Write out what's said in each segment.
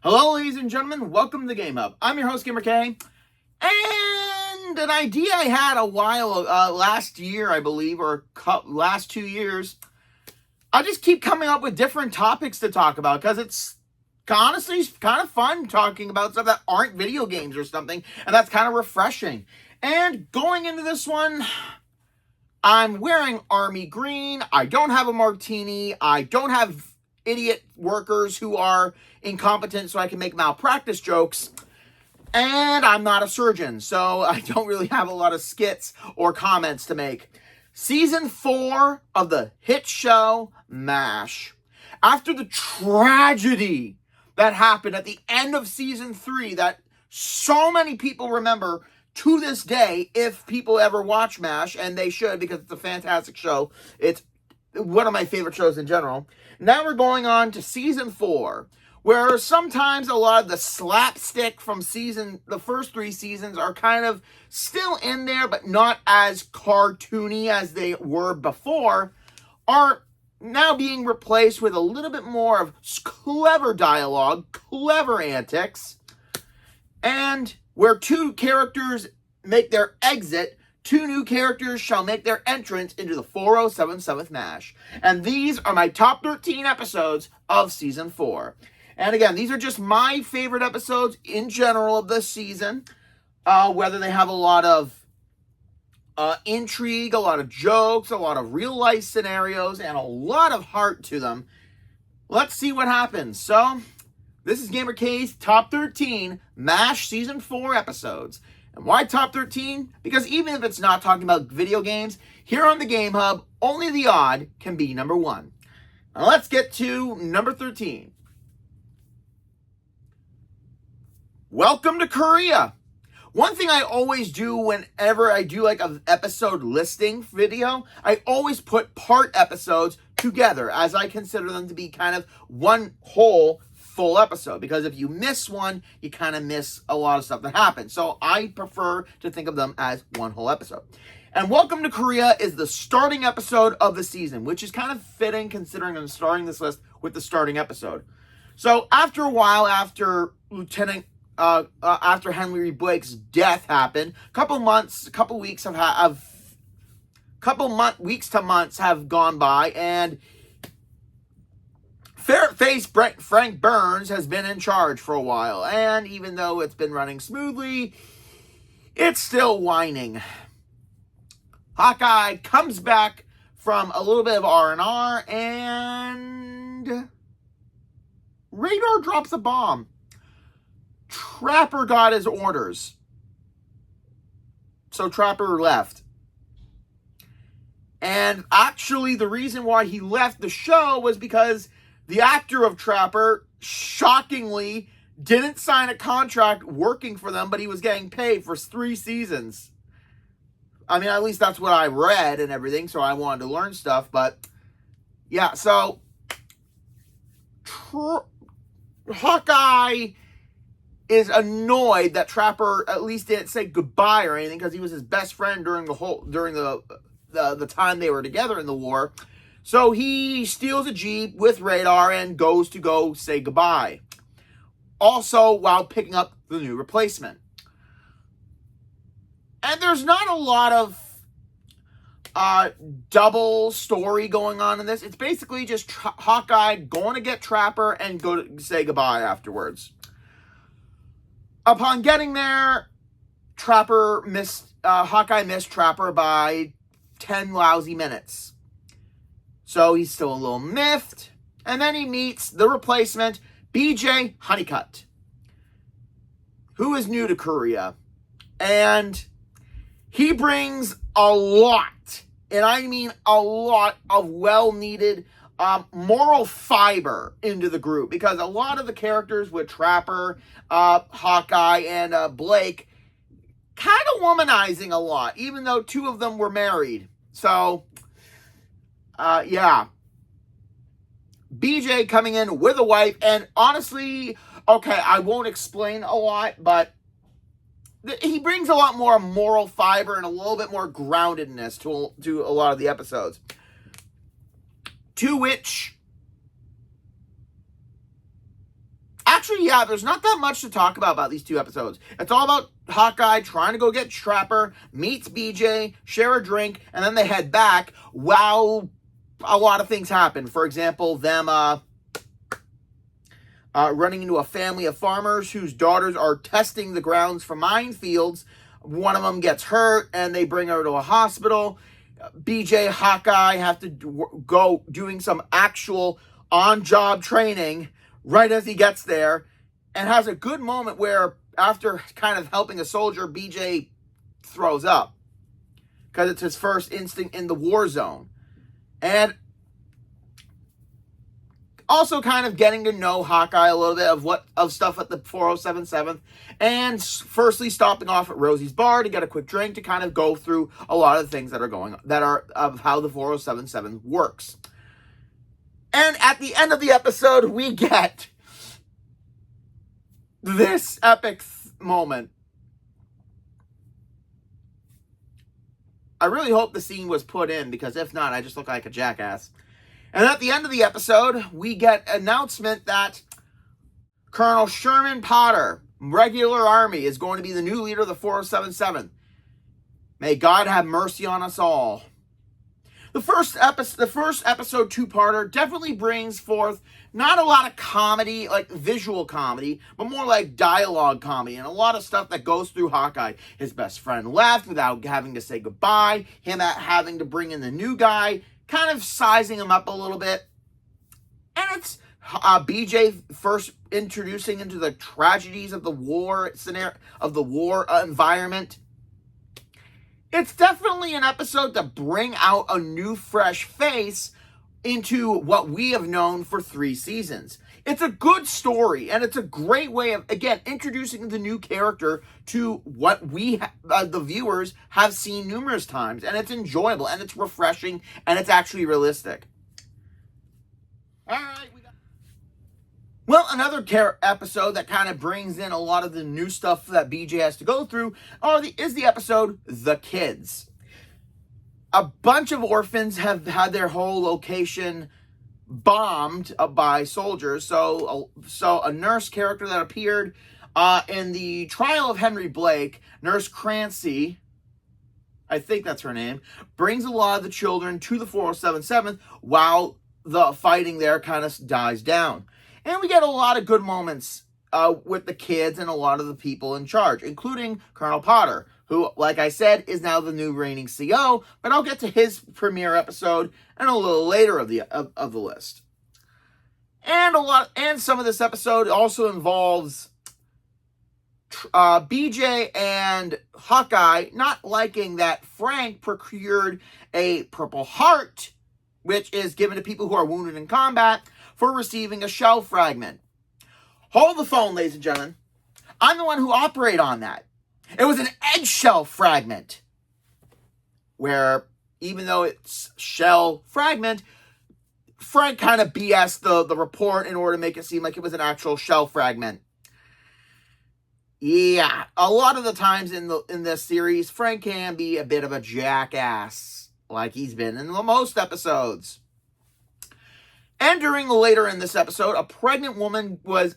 Hello, ladies and gentlemen. Welcome to the Game Hub. I'm your host, Gamer K. And an idea I had a while, last year, I believe, or last 2 years. I just keep coming up with different topics to talk about because it's honestly kind of fun talking about stuff that aren't video games or something, and that's kind of refreshing. And going into this one, I'm wearing army green. I don't have a martini. I don't have idiot workers who are incompetent so I can make malpractice jokes. And I'm not a surgeon, so I don't really have a lot of skits or comments to make. Season 4 of the hit show MASH. After the tragedy that happened at the end of Season 3 that so many people remember to this day, if people ever watch MASH, and they should because it's a fantastic show. It's one of my favorite shows in general. Now we're going on to Season 4, where sometimes a lot of the slapstick from the first 3 seasons are kind of still in there, but not as cartoony as they were before, are now being replaced with a little bit more of clever dialogue, clever antics, and where 2 characters make their exit, 2 new characters shall make their entrance into the 4077th MASH. And these are my top 13 episodes of Season 4. And again, these are just my favorite episodes in general of this season. Whether they have a lot of intrigue, a lot of jokes, a lot of real-life scenarios, and a lot of heart to them. Let's see what happens. So, this is Gamer K's Top 13 MASH Season 4 episodes. And why Top 13? Because even if it's not talking about video games, here on the Game Hub, only the odd can be number 1. Now let's get to number 13. Welcome to Korea. One thing I always do whenever I do like an episode listing video, I always put part episodes together as I consider them to be kind of one whole full episode, because if you miss one, you kind of miss a lot of stuff that happens. So I prefer to think of them as one whole episode. And Welcome to Korea is the starting episode of the season, which is kind of fitting considering I'm starting this list with the starting episode. So after a while, after Henry Blake's death happened, weeks to months have gone by, and Fair-faced Frank Burns has been in charge for a while, and even though it's been running smoothly, it's still whining. Hawkeye comes back from a little bit of R&R, and Radar drops a bomb. Trapper got his orders, so Trapper left. And actually, the reason why he left the show was because the actor of Trapper, shockingly, didn't sign a contract working for them, but he was getting paid for 3 seasons. I mean, at least that's what I read and everything, so I wanted to learn stuff. But, yeah, so Hawkeye is annoyed that Trapper at least didn't say goodbye or anything, because he was his best friend during the time they were together in the war. So he steals a Jeep with Radar and goes to go say goodbye. Also, while picking up the new replacement. And there's not a lot of double story going on in this. It's basically just Hawkeye going to get Trapper and go to say goodbye afterwards. Upon getting there, Hawkeye missed Trapper by 10 lousy minutes. So he's still a little miffed. And then he meets the replacement, BJ Honeycutt, who is new to Korea. And he brings a lot, and I mean a lot, of well-needed moral fiber into the group. Because a lot of the characters with Trapper, Hawkeye, and Blake kind of womanizing a lot, even though 2 of them were married. So, yeah. BJ coming in with a wife, and honestly, okay, I won't explain a lot, but he brings a lot more moral fiber and a little bit more groundedness to a lot of the episodes. To which actually, yeah, there's not that much to talk about these 2 episodes. It's all about Hawkeye trying to go get Trapper, meets BJ, share a drink, and then they head back while a lot of things happen. For example, them running into a family of farmers whose daughters are testing the grounds for minefields. One of them gets hurt, and they bring her to a hospital. BJ, Hawkeye have to go doing some actual on-job training right as he gets there, and has a good moment where, after kind of helping a soldier, BJ throws up because it's his first instinct in the war zone. And also kind of getting to know Hawkeye a little bit of stuff at the 407 7th, and firstly stopping off at Rosie's bar to get a quick drink to kind of go through a lot of the things that are of how the 407 7th works. And at the end of the episode, we get this epic moment. I really hope the scene was put in, because if not, I just look like a jackass. And at the end of the episode, we get an announcement that Colonel Sherman Potter, regular army, is going to be the new leader of the 407 7th. May God have mercy on us all. The first episode 2-parter definitely brings forth not a lot of comedy, like visual comedy, but more like dialogue comedy, and a lot of stuff that goes through Hawkeye. His best friend left without having to say goodbye, him having to bring in the new guy, kind of sizing him up a little bit. And it's BJ first introducing into the tragedies of the war scenario, of the war environment. It's definitely an episode to bring out a new, fresh face into what we have known for 3 seasons. It's a good story, and it's a great way of, again, introducing the new character to what we, the viewers, have seen numerous times. And it's enjoyable, and it's refreshing, and it's actually realistic. All right. Well, another episode that kind of brings in a lot of the new stuff that BJ has to go through is the episode The Kids. A bunch of orphans have had their whole location bombed by soldiers. So a nurse character that appeared in the trial of Henry Blake, Nurse Crancy, I think that's her name, brings a lot of the children to the 407 7th while the fighting there kind of dies down. And we get a lot of good moments with the kids and a lot of the people in charge, including Colonel Potter, who, like I said, is now the new reigning CO, but I'll get to his premiere episode and a little later of the list. And some of this episode also involves BJ and Hawkeye not liking that Frank procured a Purple Heart, which is given to people who are wounded in combat, for receiving a shell fragment. Hold the phone, ladies and gentlemen. I'm the one who operated on that. It was an eggshell fragment, where even though it's shell fragment, Frank kind of BS'd the report in order to make it seem like it was an actual shell fragment. Yeah, a lot of the times in this series, Frank can be a bit of a jackass, like he's been in the most episodes. And later in this episode, a pregnant woman was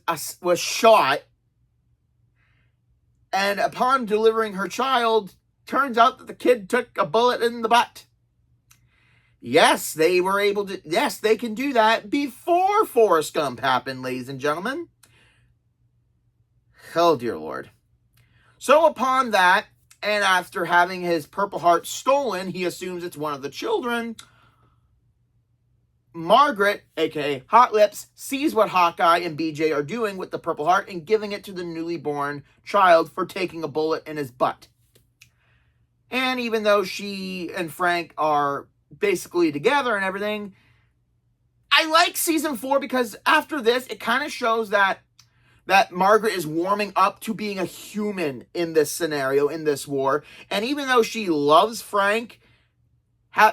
shot, and upon delivering her child, turns out that the kid took a bullet in the butt. Yes, they were able to. Yes, they can do that before Forrest Gump happened, ladies and gentlemen. Oh, dear Lord. So upon that, and after having his Purple Heart stolen, he assumes it's one of the children. Margaret, aka Hot Lips, sees what Hawkeye and BJ are doing with the Purple Heart and giving it to the newly born child for taking a bullet in his butt. And even though she and Frank are basically together and everything, I like season 4 because after this, it kind of shows that Margaret is warming up to being a human in this scenario, in this war. And even though she loves Frank,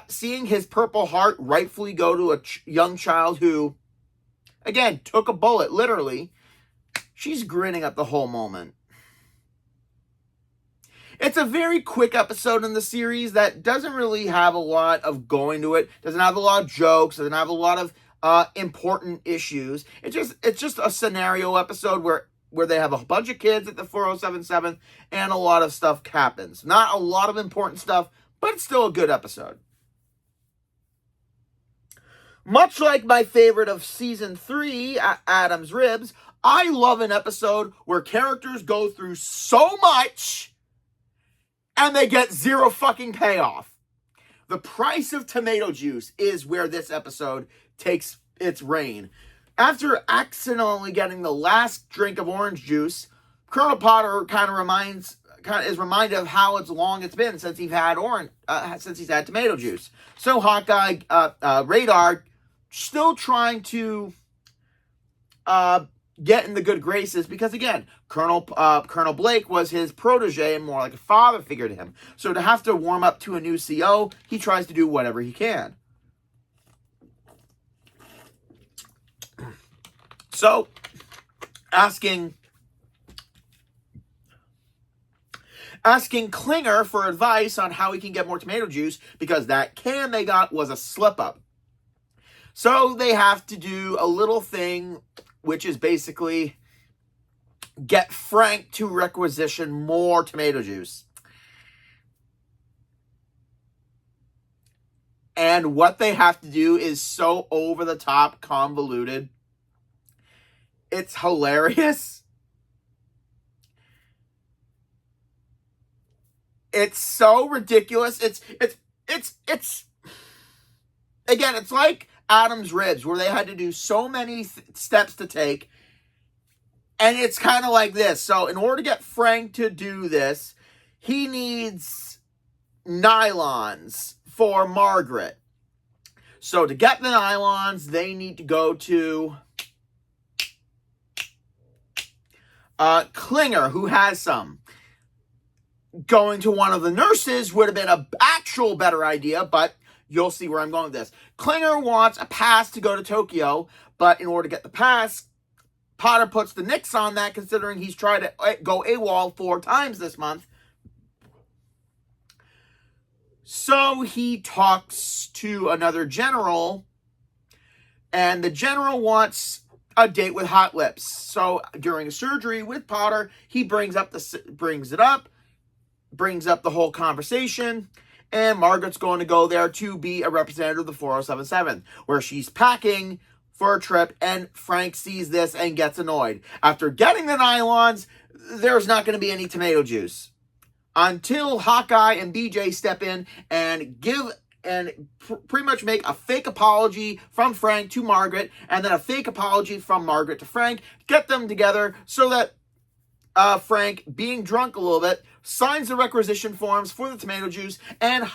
seeing his Purple Heart rightfully go to a young child who, again, took a bullet, literally, she's grinning at the whole moment. It's a very quick episode in the series that doesn't really have a lot of going to it, doesn't have a lot of jokes, doesn't have a lot of important issues. It's just a scenario episode where they have a bunch of kids at the 4077 and a lot of stuff happens. Not a lot of important stuff, but it's still a good episode. Much like my favorite of season 3, Adam's Ribs, I love an episode where characters go through so much and they get zero fucking payoff. The Price of Tomato Juice is where this episode takes its reign. After accidentally getting the last drink of orange juice, Colonel Potter is reminded of how long it's been since he's had tomato juice. So Hawkeye, Radar, still trying to get in the good graces because, again, Colonel Blake was his protege and more like a father figure to him. So to have to warm up to a new CO, he tries to do whatever he can. So, asking Klinger for advice on how he can get more tomato juice because that can they got was a slip-up. So they have to do a little thing, which is basically get Frank to requisition more tomato juice. And what they have to do is so over-the-top convoluted. It's hilarious. It's so ridiculous. It's again, it's like Adam's Ribs, where they had to do so many steps to take. And it's kind of like this. So in order to get Frank to do this, he needs nylons for Margaret. So to get the nylons, they need to go to Klinger, who has some. Going to one of the nurses would have been an actual better idea, but you'll see where I'm going with this. Klinger wants a pass to go to Tokyo, but in order to get the pass, Potter puts the nix on that, considering he's tried to go AWOL 4 times this month. So he talks to another general, and the general wants a date with Hot Lips. So during surgery with Potter, he brings up the whole conversation, and Margaret's going to go there to be a representative of the 4077, where she's packing for a trip, and Frank sees this and gets annoyed. After getting the nylons, there's not going to be any tomato juice until Hawkeye and BJ step in and pretty much make a fake apology from Frank to Margaret, and then a fake apology from Margaret to Frank, get them together so that Frank, being drunk a little bit, signs the requisition forms for the tomato juice, and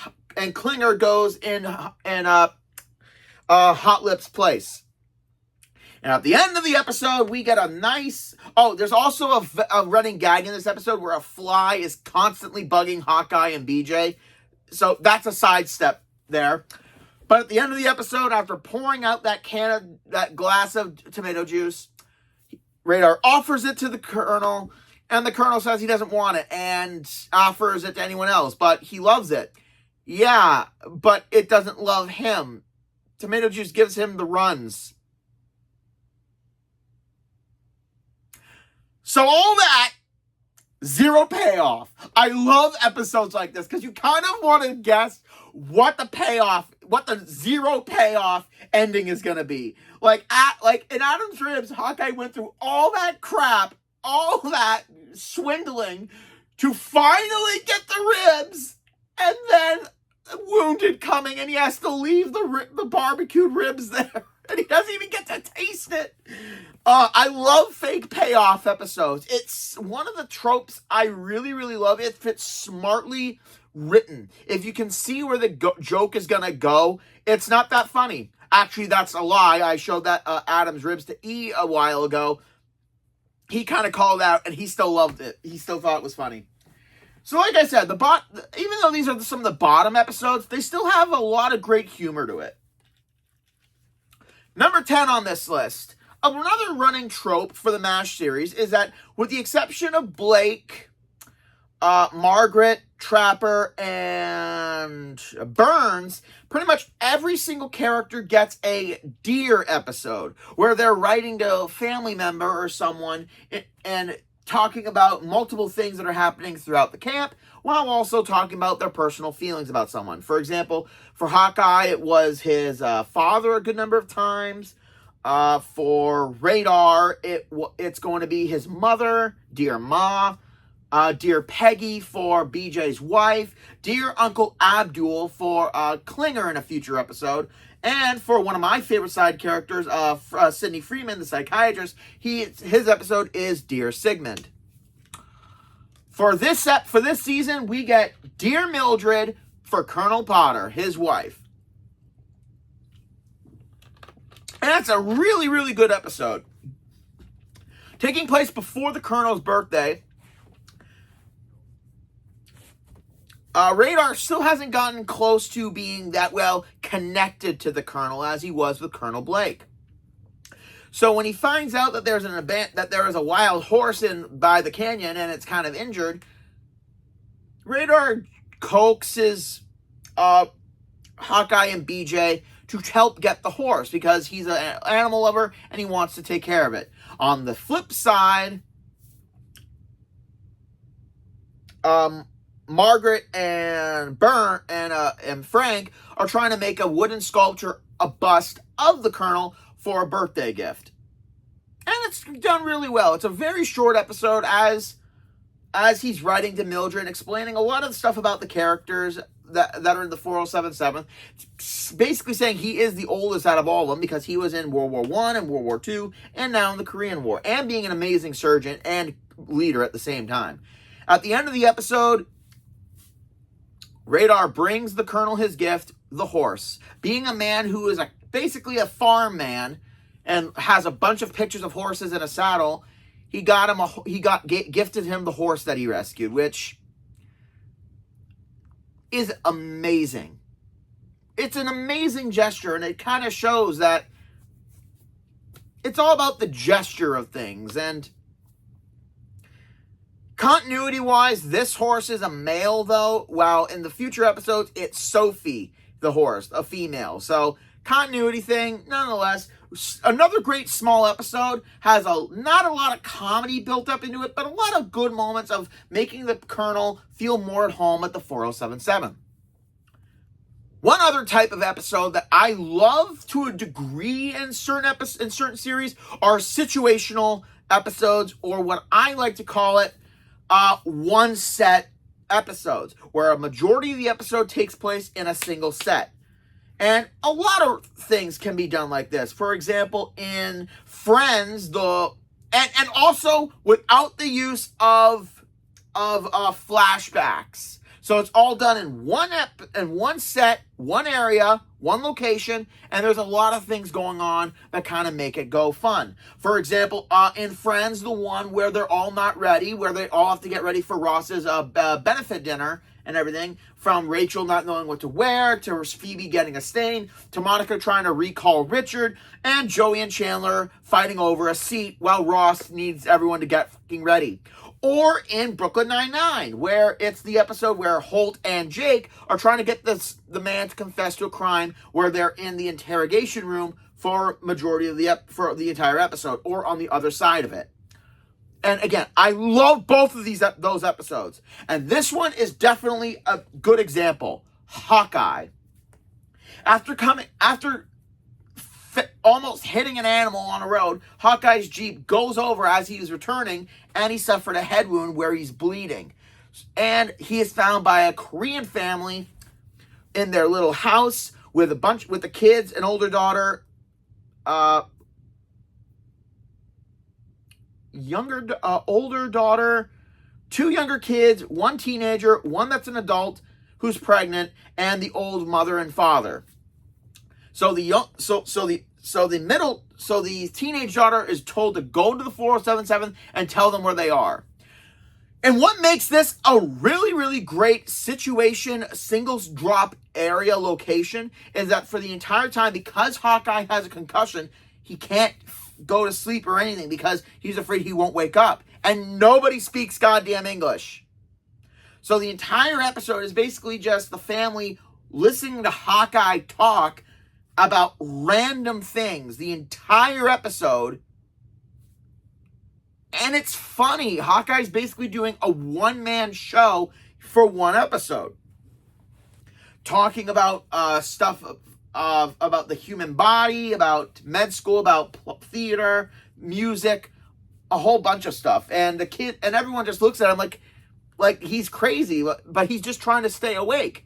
Klinger goes in Hot Lips' place. And at the end of the episode, we get a nice... Oh, there's also a running gag in this episode where a fly is constantly bugging Hawkeye and BJ. So that's a sidestep there. But at the end of the episode, after pouring out that glass of tomato juice, Radar offers it to the Colonel, and the Colonel says he doesn't want it and offers it to anyone else, but he loves it. Yeah, but it doesn't love him. Tomato juice gives him the runs. So all that, zero payoff. I love episodes like this because you kind of want to guess what the zero payoff ending is going to be. Like in Adam's Ribs, Hawkeye went through all that crap, all that swindling to finally get the ribs, and then Wounded coming, and he has to leave the barbecued ribs there, and he doesn't even get to taste it. I love fake payoff episodes. It's one of the tropes I really, really love. It fits smartly written. If you can see where the joke is going to go, it's not that funny. Actually, that's a lie. I showed that Adam's Ribs to E a while ago. He kind of called out, and he still loved it. He still thought it was funny. So like I said, even though these are some of the bottom episodes, they still have a lot of great humor to it. Number 10 on this list. Another running trope for the MASH series is that, with the exception of Blake, Margaret, Trapper, and Burns, pretty much every single character gets a Dear episode where they're writing to a family member or someone and talking about multiple things that are happening throughout the camp while also talking about their personal feelings about someone. For example, for Hawkeye, it was his father a good number of times. For Radar, it's going to be his mother, Dear Ma. Dear Peggy for BJ's wife, Dear Uncle Abdul for Klinger in a future episode, and for one of my favorite side characters, Sidney Freeman, the psychiatrist, his episode is Dear Sigmund. For this season, we get Dear Mildred for Colonel Potter, his wife. And that's a really, really good episode. Taking place before the Colonel's birthday, Radar still hasn't gotten close to being that well connected to the Colonel as he was with Colonel Blake. So when he finds out that there is a wild horse by the canyon and it's kind of injured, Radar coaxes Hawkeye and BJ to help get the horse because he's an animal lover and he wants to take care of it. On the flip side, Margaret and Frank are trying to make a wooden sculpture, a bust of the Colonel for a birthday gift. And it's done really well. It's a very short episode as he's writing to Mildred, explaining a lot of stuff about the characters that are in the 4077. It's basically saying he is the oldest out of all of them because he was in World War I and World War II and now in the Korean War, and being an amazing surgeon and leader at the same time. At the end of the episode, Radar brings the Colonel his gift, the horse. Being a man who is basically a farm man and has a bunch of pictures of horses in a saddle, gifted him the horse that he rescued, which is amazing. It's an amazing gesture, and it kind of shows that it's all about the gesture of things. And continuity-wise, this horse is a male, though, while in the future episodes, it's Sophie, the horse, a female. So, continuity thing, nonetheless. Another great small episode, has not a lot of comedy built up into it, but a lot of good moments of making the Colonel feel more at home at the 4077. One other type of episode that I love to a degree in certain series are situational episodes, or what I like to call it, one set episodes, where a majority of the episode takes place in a single set. And a lot of things can be done like this. For example, in Friends, and also without the use of flashbacks. So it's all done in one set, one area, one location, and there's a lot of things going on that kind of make it go fun. For example, in Friends, the one where they're all not ready, where they all have to get ready for Ross's benefit dinner and everything, from Rachel not knowing what to wear, to Phoebe getting a stain, to Monica trying to recall Richard, and Joey and Chandler fighting over a seat while Ross needs everyone to get fucking ready. Or in Brooklyn Nine-Nine, where it's the episode where Holt and Jake are trying to get the man to confess to a crime, where they're in the interrogation room for majority of for the entire episode, or on the other side of it. And again, I love both of those episodes. And this one is definitely a good example. Hawkeye. After almost hitting an animal on a road, Hawkeye's Jeep goes over as he is returning, and he suffered a head wound where he's bleeding. And he is found by a Korean family in their little house with the kids, an older daughter, older daughter, two younger kids, one teenager, one that's an adult who's pregnant, and the old mother and father. So the teenage daughter is told to go to the 4077 and tell them where they are. And what makes this a really, really great situation, singles drop area location, is that for the entire time, because Hawkeye has a concussion, he can't go to sleep or anything because he's afraid he won't wake up. And nobody speaks goddamn English. So the entire episode is basically just the family listening to Hawkeye talk about random things. The entire episode. And it's funny. Hawkeye's basically doing a one-man show for one episode. Talking about stuff about the human body, about med school, about theater, music, a whole bunch of stuff. And the kid and everyone just looks at him like he's crazy, but he's just trying to stay awake.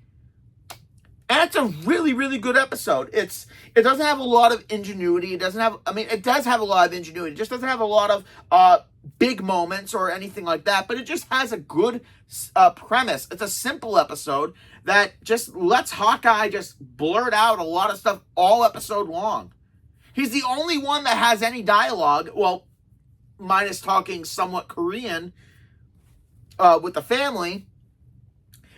And it's a really, really good episode. It doesn't have a lot of ingenuity. It does have a lot of ingenuity. It just doesn't have a lot of big moments or anything like that. But it just has a good premise. It's a simple episode that just lets Hawkeye just blurt out a lot of stuff all episode long. He's the only one that has any dialogue. Well, minus talking somewhat Korean with the family.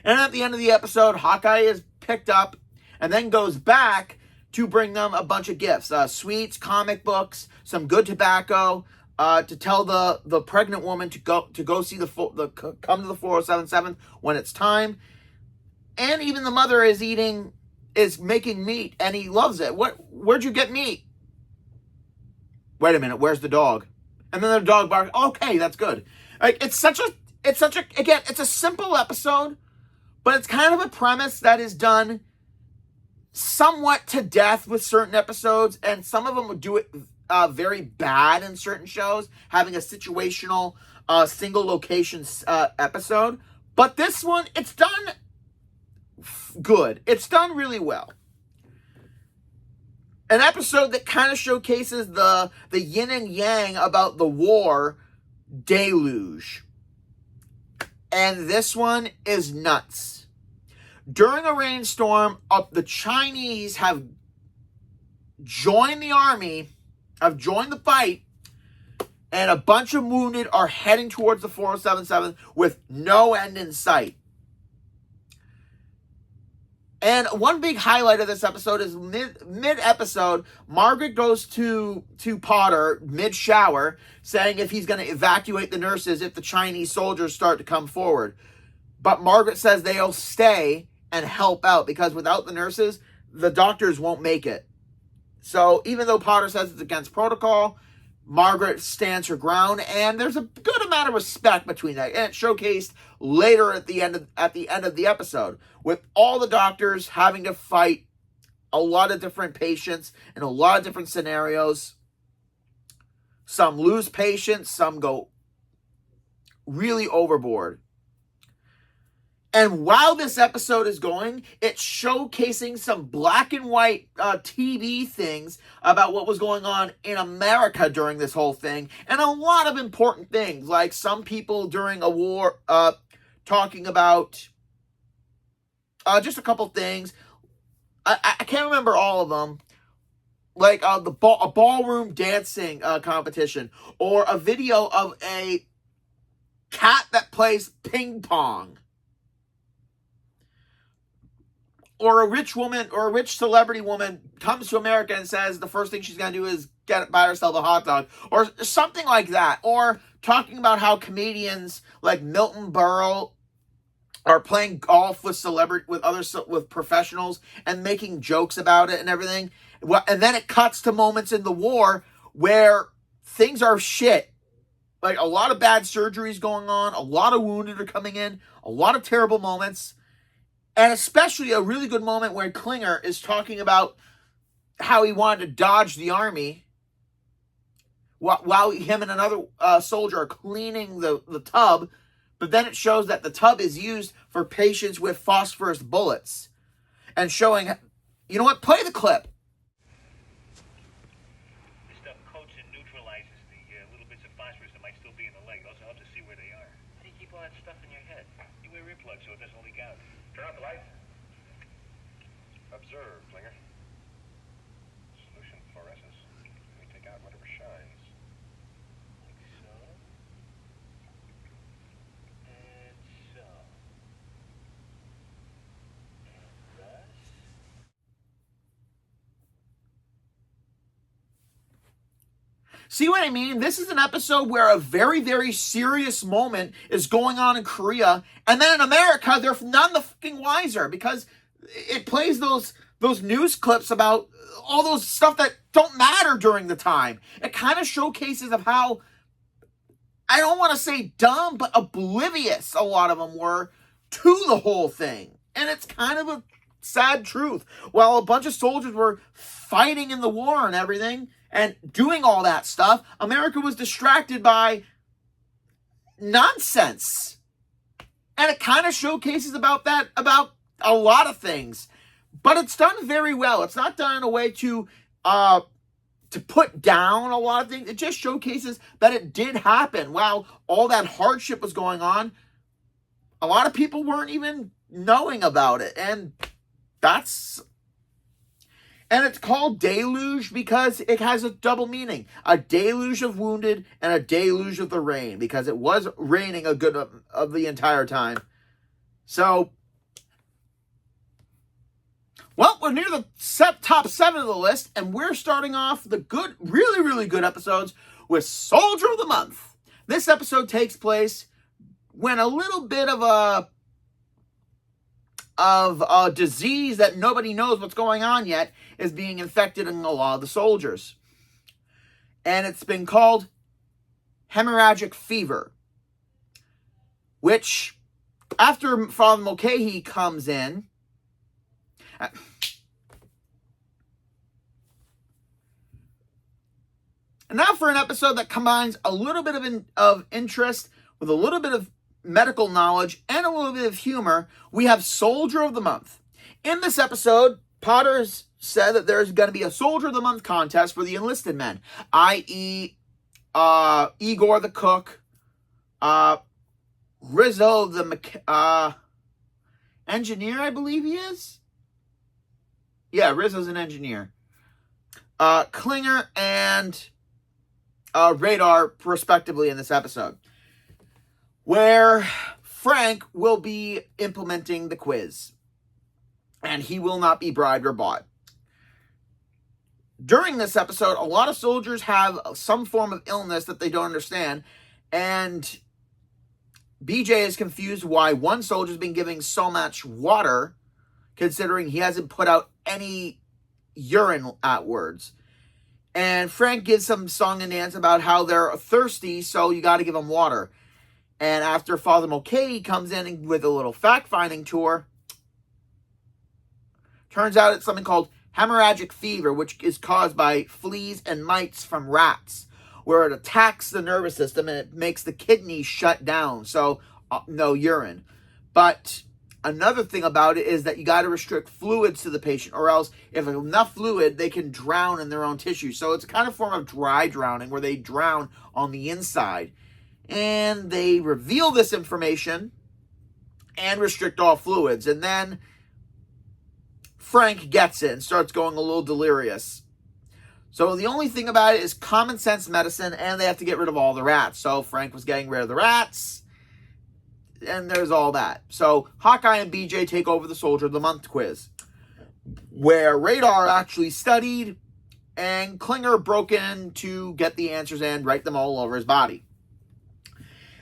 And at the end of the episode, Hawkeye is picked up and then goes back to bring them a bunch of gifts, sweets, comic books, some good tobacco, to tell the pregnant woman to go see come to the 4077 when it's time. And even the mother is making meat, and he loves it. Where'd you get meat? Wait a minute, where's the dog? And then the dog barks. Okay, that's good. Like it's a simple episode. But it's kind of a premise that is done somewhat to death with certain episodes, and some of them would do it very bad in certain shows, having a situational single location episode. But this one, it's done good. It's done really well. An episode that kind of showcases the yin and yang about the war deluge. And this one is nuts. During a rainstorm, the Chinese have joined the army, have joined the fight, and a bunch of wounded are heading towards the 4077 with no end in sight. And one big highlight of this episode is mid-episode, Margaret goes to Potter mid-shower, saying if he's going to evacuate the nurses if the Chinese soldiers start to come forward. But Margaret says they'll stay and help out because without the nurses, the doctors won't make it. So even though Potter says it's against protocol, Margaret stands her ground, and there's a good amount of respect between that. And it's showcased later at the end of the episode, with all the doctors having to fight a lot of different patients in a lot of different scenarios. Some lose patients, some go really overboard. And while this episode is going, it's showcasing some black and white TV things about what was going on in America during this whole thing. And a lot of important things, like some people during a war talking about just a couple things. I can't remember all of them. Like a ballroom dancing competition, or a video of a cat that plays ping pong. Or a rich celebrity woman comes to America and says the first thing she's going to do is buy herself a hot dog. Or something like that. Or talking about how comedians like Milton Berle are playing golf with with professionals and making jokes about it and everything. And then it cuts to moments in the war where things are shit. Like a lot of bad surgeries going on. A lot of wounded are coming in. A lot of terrible moments. And especially a really good moment where Klinger is talking about how he wanted to dodge the army while him and another soldier are cleaning the tub. But then it shows that the tub is used for patients with phosphorus bullets. And showing, you know what, play the clip. This stuff coats and neutralizes the little bits of phosphorus that might still be in the leg. It also helps to see where they are. How do you keep all that stuff in your head? You wear earplugs so it doesn't leak out. Turn off the lights. Observe, Klinger. Solution fluorescence. We take out whatever shines. Like so. And so. And thus. See what I mean? This is an episode where a very, very serious moment is going on in Korea, and then in America, they're none the fucking wiser because it plays those news clips about all those stuff that don't matter during the time. It kind of showcases of how, I don't want to say dumb, but oblivious a lot of them were to the whole thing. And it's kind of a sad truth. While a bunch of soldiers were fighting in the war and everything, and doing all that stuff, America was distracted by nonsense. And it kind of showcases about a lot of things. But it's done very well. It's not done in a way to put down a lot of things. It just showcases that it did happen. While all that hardship was going on, a lot of people weren't even knowing about it. And it's called deluge because it has a double meaning. A deluge of wounded and a deluge of the rain, because it was raining a good of the entire time. So, well, we're near the top 7 of the list, and we're starting off the good, really, really good episodes with Soldier of the Month. This episode takes place when a little bit of a disease that nobody knows what's going on yet is being infected in a lot of the soldiers. And it's been called hemorrhagic fever, which, after Father Mulcahy comes in, and now for an episode that combines a little bit of interest with a little bit of medical knowledge and a little bit of humor, we have Soldier of the Month. In this episode, Potter said that there's going to be a Soldier of the Month contest for the enlisted men, i.e. Igor the cook, Rizzo the engineer, I believe he is. Yeah, Rizzo's an engineer. Klinger and Radar, respectively, in this episode, where Frank will be implementing the quiz, and he will not be bribed or bought. During this episode, a lot of soldiers have some form of illness that they don't understand, and BJ is confused why one soldier's been giving so much water, considering he hasn't put out any urine outwards. And Frank gives some song and dance about how they're thirsty, so you got to give them water. And after Father Mulcahy comes in with a little fact-finding tour, turns out it's something called hemorrhagic fever, which is caused by fleas and mites from rats, where it attacks the nervous system and it makes the kidneys shut down, so no urine. But another thing about it is that you got to restrict fluids to the patient, or else if enough fluid, they can drown in their own tissue. So it's a kind of form of dry drowning, where they drown on the inside. And they reveal this information and restrict all fluids. And then Frank gets it and starts going a little delirious. So the only thing about it is common sense medicine, and they have to get rid of all the rats. So Frank was getting rid of the rats, and there's all that. So Hawkeye and BJ take over the Soldier of the Month quiz, where Radar actually studied, and Klinger broke in to get the answers and write them all over his body.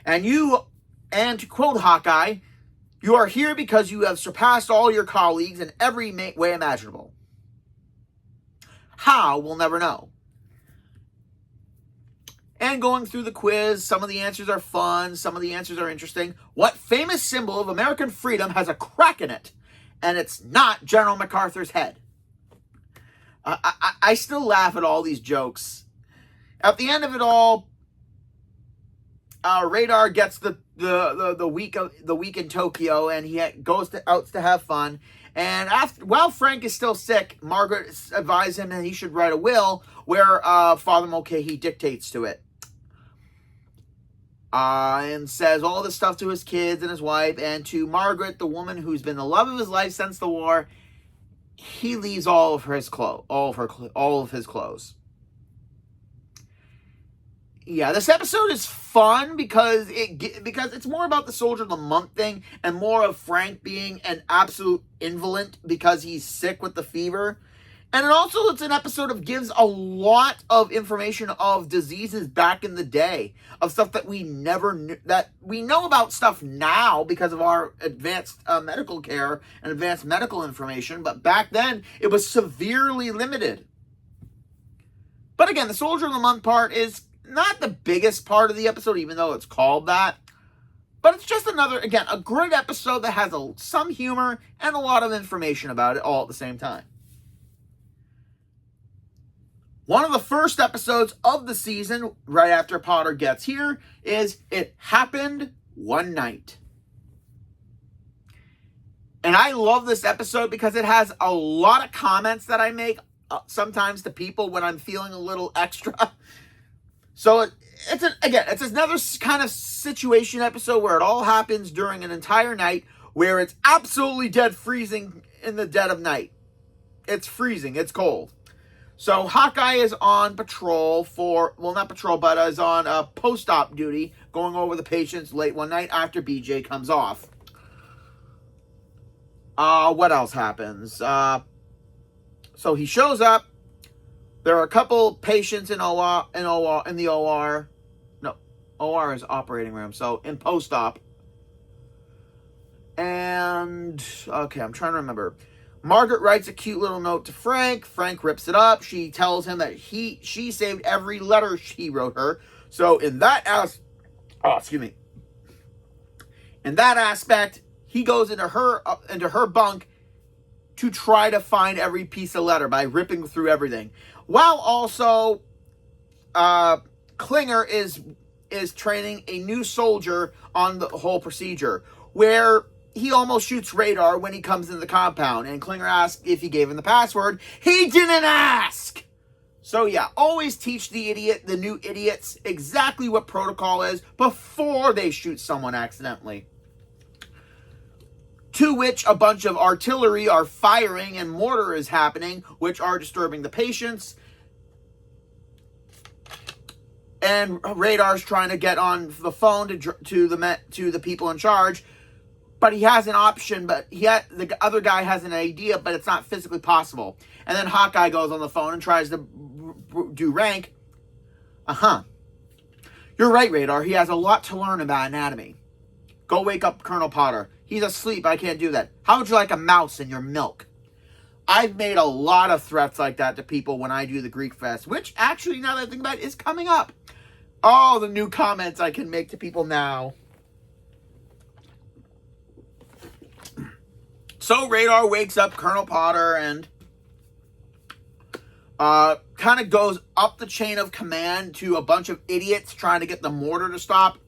And to quote Hawkeye, you are here because you have surpassed all your colleagues in every way imaginable. How, we'll never know. And going through the quiz, some of the answers are fun, some of the answers are interesting. What famous symbol of American freedom has a crack in it, and it's not General MacArthur's head? I still laugh at all these jokes. At the end of it all, Radar gets the week in Tokyo, and he goes out to have fun. And while Frank is still sick, Margaret advised him that he should write a will where Father Mulcahy dictates to it. And says all this stuff to his kids and his wife, and to Margaret, the woman who's been the love of his life since the war, he leaves all of his clothes. Yeah, this episode is fun because it's more about the Soldier of the Month thing and more of Frank being an absolute invalid because he's sick with the fever. And it's an episode of gives a lot of information of diseases back in the day, of stuff that we never knew, that we know about stuff now because of our advanced medical care and advanced medical information. But back then, it was severely limited. But again, the Soldier of the Month part is not the biggest part of the episode, even though it's called that. But it's just another, again, a great episode that has some humor and a lot of information about it all at the same time. One of the first episodes of the season, right after Potter gets here, is It Happened One Night. And I love this episode because it has a lot of comments that I make sometimes to people when I'm feeling a little extra. So it's another kind of situation episode where it all happens during an entire night where it's absolutely dead freezing in the dead of night. It's freezing. It's cold. So Hawkeye is on patrol is on post-op duty, going over the patients late one night after BJ comes off. What else happens? So he shows up. There are a couple patients in the OR. No, OR is operating room. So in post-op. And, okay, I'm trying to remember. Margaret writes a cute little note to Frank. Frank rips it up. She tells him that she saved every letter he wrote her. So in that aspect, he goes into her bunk to try to find every piece of letter by ripping through everything. While also Klinger is training a new soldier on the whole procedure, where he almost shoots Radar when he comes into the compound, and Klinger asks if he gave him the password. He didn't ask! So yeah, always teach the new idiots, exactly what protocol is before they shoot someone accidentally. To which a bunch of artillery are firing and mortar is happening, which are disturbing the patients. And Radar's trying to get on the phone to the people in charge. But he has an option, the other guy has an idea, but it's not physically possible. And then Hawkeye goes on the phone and tries to do rank. You're right, Radar. He has a lot to learn about anatomy. Go wake up Colonel Potter. He's asleep. I can't do that. How would you like a mouse in your milk? I've made a lot of threats like that to people when I do the Greek Fest, which actually, now that I think about it, is coming up. All the new comments I can make to people now. So Radar wakes up Colonel Potter and kind of goes up the chain of command to a bunch of idiots trying to get the mortar to stop.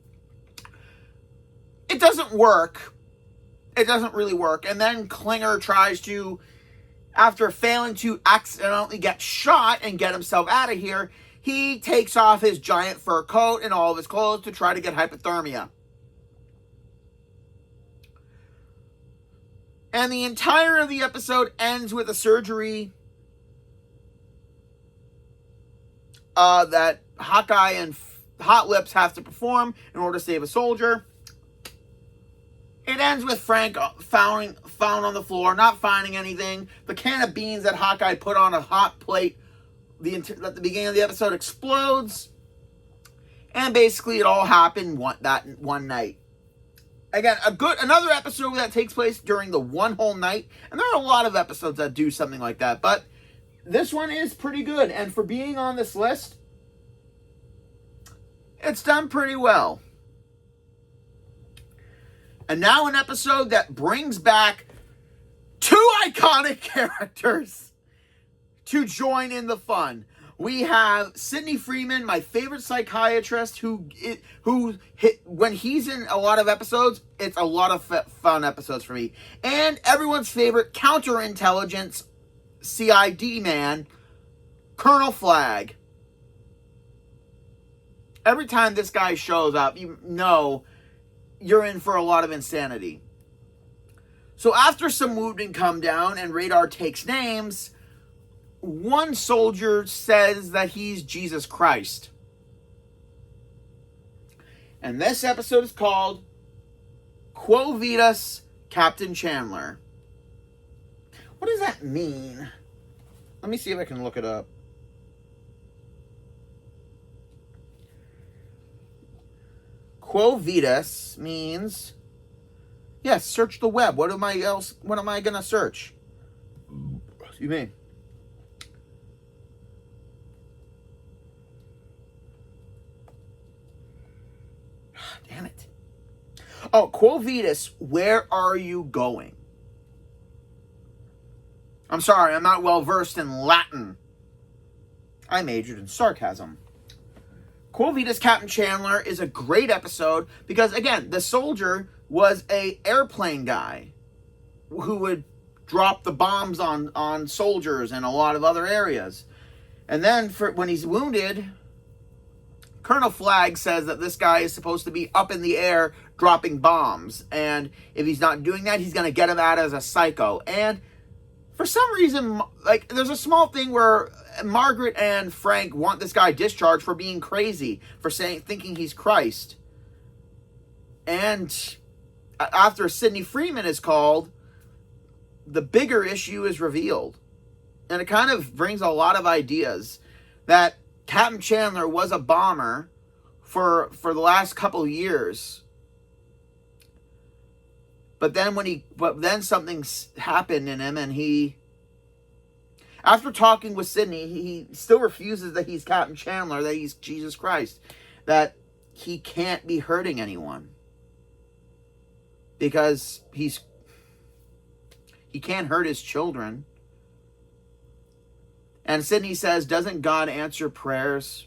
It doesn't work. It doesn't really work. And then Klinger tries to, after failing to accidentally get shot and get himself out of here, he takes off his giant fur coat and all of his clothes to try to get hypothermia. And the entire of the episode ends with a surgery that Hawkeye and Hot Lips have to perform in order to save a soldier. It ends with Frank found on the floor, not finding anything. The can of beans that Hawkeye put on a hot plate at the beginning of the episode explodes. And basically it all happened one night. Again, another episode that takes place during the one whole night. And there are a lot of episodes that do something like that. But this one is pretty good. And for being on this list, it's done pretty well. And now an episode that brings back two iconic characters to join in the fun. We have Sidney Freeman, my favorite psychiatrist, who when he's in a lot of episodes, it's a lot of fun episodes for me. And everyone's favorite counterintelligence CID man, Colonel Flagg. Every time this guy shows up, you know you're in for a lot of insanity. So after some wounding come down and Radar takes names, one soldier says that he's Jesus Christ. And this episode is called Quo Vitas, Captain Chandler. What does that mean? Let me see if I can look it up. Quo Vadis means, yes, search the web. What am I gonna search? Excuse me. Damn it. Oh, Quo Vadis, where are you going? I'm sorry, I'm not well versed in Latin. I majored in sarcasm. Quo Vadis, Captain Chandler is a great episode because, again, the soldier was a airplane guy who would drop the bombs on soldiers and a lot of other areas. And then when he's wounded, Colonel Flagg says that this guy is supposed to be up in the air dropping bombs. And if he's not doing that, he's going to get him out as a psycho. And for some reason, like, there's a small thing where Margaret and Frank want this guy discharged for being crazy, for thinking he's Christ. And after Sidney Freeman is called, the bigger issue is revealed. And it kind of brings a lot of ideas that Captain Chandler was a bomber for the last couple of years. But then something happened in him, and he, after talking with Sidney, he still refuses that he's Captain Chandler, that he's Jesus Christ, that he can't be hurting anyone because he can't hurt his children. And Sidney says, doesn't God answer prayers?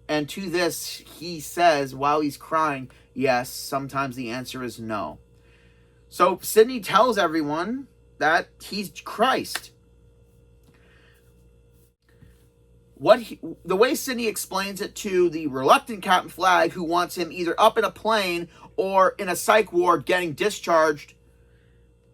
And to this, he says, while he's crying, yes, sometimes the answer is no. So Sidney tells everyone that he's Christ. The way Sidney explains it to the reluctant Captain Flagg, who wants him either up in a plane or in a psych ward getting discharged,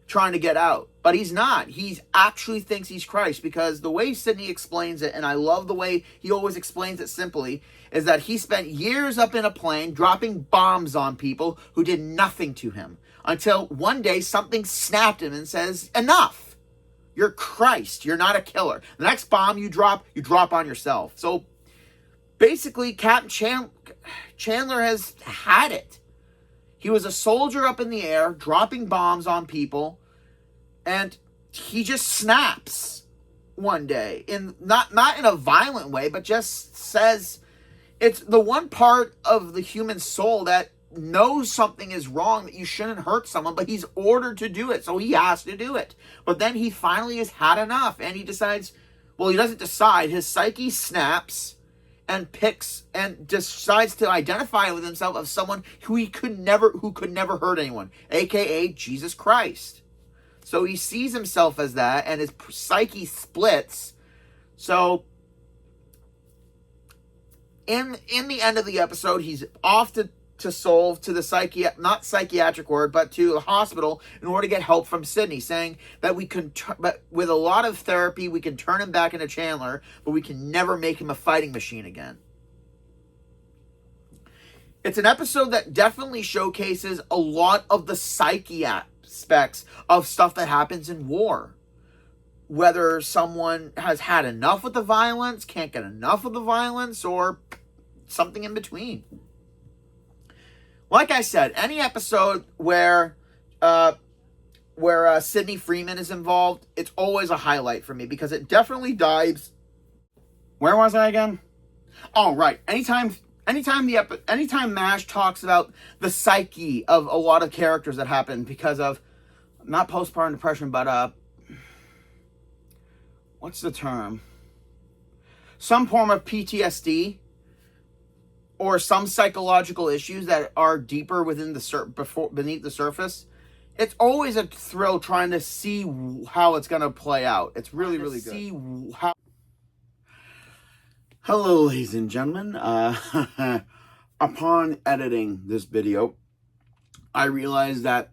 trying to get out. But he's not. He actually thinks he's Christ, because the way Sidney explains it, and I love the way he always explains it simply, is that he spent years up in a plane dropping bombs on people who did nothing to him, until one day something snapped him and says, enough. You're Christ. You're not a killer. The next bomb you drop on yourself. So basically, Captain Chandler has had it. He was a soldier up in the air, dropping bombs on people, and he just snaps one day. Not in a violent way, but just says, it's the one part of the human soul that knows something is wrong, that you shouldn't hurt someone, but he's ordered to do it, so he has to do it. But then he finally has had enough, and he decides, well, he doesn't decide, his psyche snaps and decides to identify with himself as someone who could never hurt anyone, aka Jesus Christ. So he sees himself as that, and his psyche splits. So in the end of the episode, he's off to Seoul, to the not psychiatric ward, but to the hospital, in order to get help from Sidney, saying that but with a lot of therapy, we can turn him back into Chandler, but we can never make him a fighting machine again. It's an episode that definitely showcases a lot of the psyche aspects of stuff that happens in war. Whether someone has had enough with the violence, can't get enough of the violence, or something in between. Like I said, any episode where Sidney Freeman is involved, it's always a highlight for me, because it definitely dives. Where was I again? Oh, right. Anytime MASH talks about the psyche of a lot of characters that happen because of, not postpartum depression, but what's the term? Some form of PTSD, or some psychological issues that are deeper beneath the surface. It's always a thrill trying to see how it's going to play out. It's really, really good. Hello, ladies and gentlemen. Upon editing this video, I realized that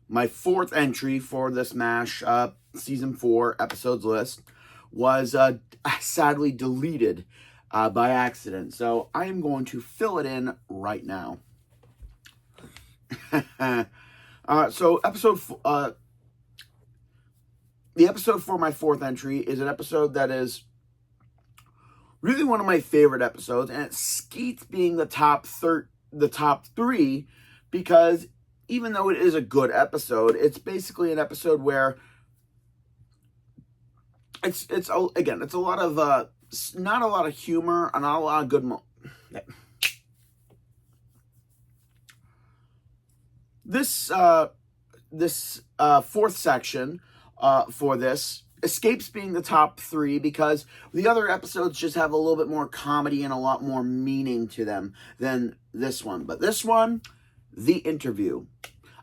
my fourth entry for this MASH Season 4 episodes list was sadly deleted by accident. So I am going to fill it in right now. So the episode for my fourth entry is an episode that is really one of my favorite episodes, and it skeets being the top three, because even though it is a good episode, it's basically an episode where it's a lot of not a lot of humor and not a lot of good This fourth section for this escapes being the top three because the other episodes just have a little bit more comedy and a lot more meaning to them than this one. But this one, The Interview,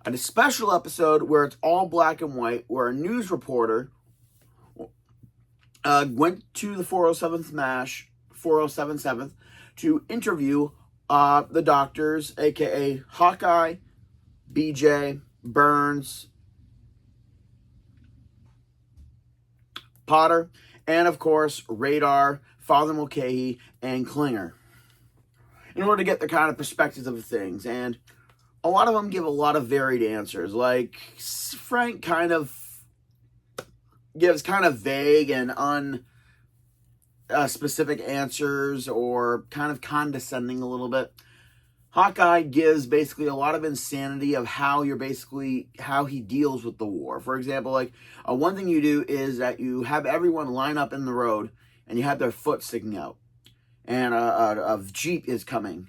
a special episode where it's all black and white, where a news reporter went to the 407th to interview the doctors, aka Hawkeye, BJ, Burns, Potter, and of course Radar, Father Mulcahy, and Klinger, in order to get the kind of perspectives of things. And a lot of them give a lot of varied answers. Like Frank kind of gives kind of vague and unspecific answers, or kind of condescending a little bit. Hawkeye gives basically a lot of insanity of how he deals with the war. For example, like one thing you do is that you have everyone line up in the road and you have their foot sticking out, and a Jeep is coming,